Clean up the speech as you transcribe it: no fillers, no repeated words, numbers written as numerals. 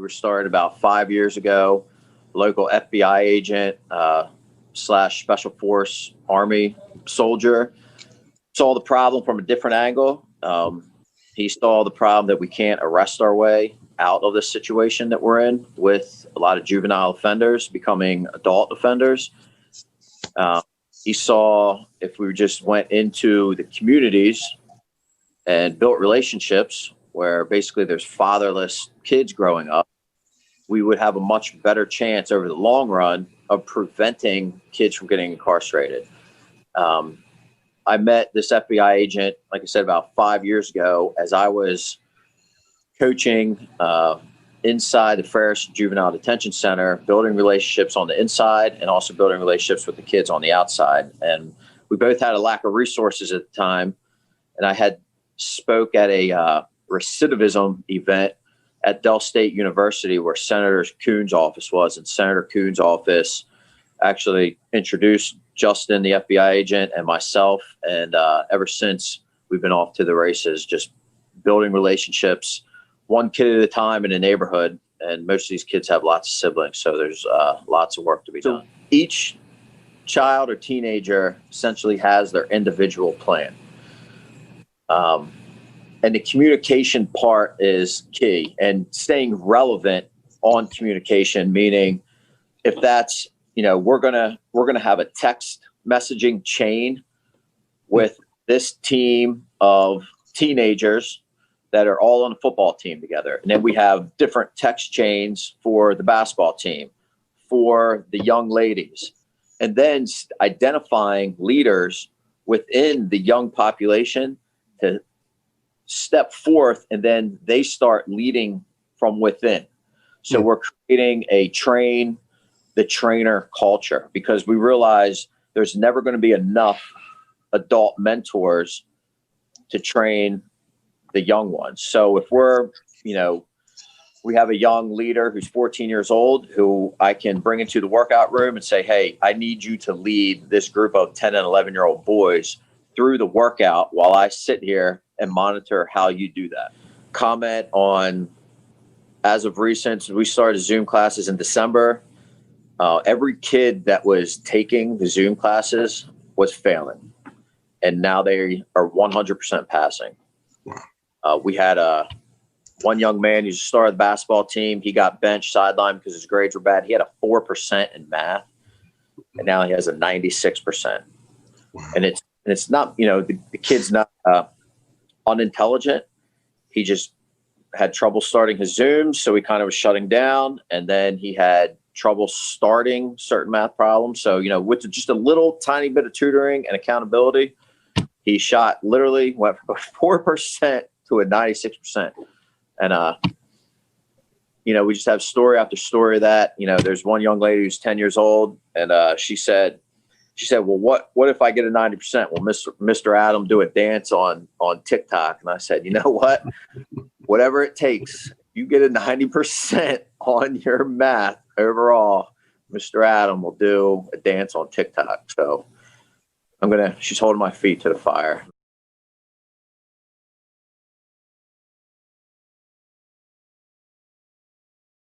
were started about 5 years ago. Local FBI agent slash special force Army soldier saw the problem from a different angle. He saw the problem that we can't arrest our way out of this situation that we're in with a lot of juvenile offenders becoming adult offenders. He saw if we just went into the communities and built relationships where basically there's fatherless kids growing up, we would have a much better chance over the long run of preventing kids from getting incarcerated. I met this FBI agent, like I said, about 5 years ago as I was coaching inside the Ferris Juvenile Detention Center, building relationships on the inside and also building relationships with the kids on the outside. And we both had a lack of resources at the time. And I had spoke at a recidivism event at Dell State University where Senator Coon's office was. And Senator Coon's office actually introduced Justin, the FBI agent, and myself. And ever since, we've been off to the races, just building relationships, one kid at a time in a neighborhood. And most of these kids have lots of siblings, so there's lots of work to be done. Each child or teenager essentially has their individual plan. And the communication part is key, and staying relevant on communication, meaning if that's, we're gonna have a text messaging chain with this team of teenagers that are all on a football team together. And then we have different text chains for the basketball team, for the young ladies, and then identifying leaders within the young population to step forth, and then they start leading from within. So we're creating a train the trainer culture because we realize there's never going to be enough adult mentors to train the young ones. So if we're, we have a young leader who's 14 years old who I can bring into the workout room and say, hey, I need you to lead this group of 10 and 11-year-old boys through the workout while I sit here and monitor how you do that. Comment on, as of recent, we started Zoom classes in December. Every kid that was taking the Zoom classes was failing, and now they are 100% passing. We had one young man who started the basketball team. He got benched, sidelined because his grades were bad. He had a 4% in math, and now he has a 96%. And it's not, the kid's not unintelligent. He just had trouble starting his Zooms, so he kind of was shutting down, and then he had trouble starting certain math problems. So, with just a little tiny bit of tutoring and accountability, he went from a 4% to a 96%. And, we just have story after story of that. There's one young lady who's 10 years old, and she said, well, what if I get a 90%? Well, Mr. Adam do a dance on TikTok. And I said, you know what? Whatever it takes, you get a 90% on your math overall, Mr. Adam will do a dance on TikTok. So she's holding my feet to the fire.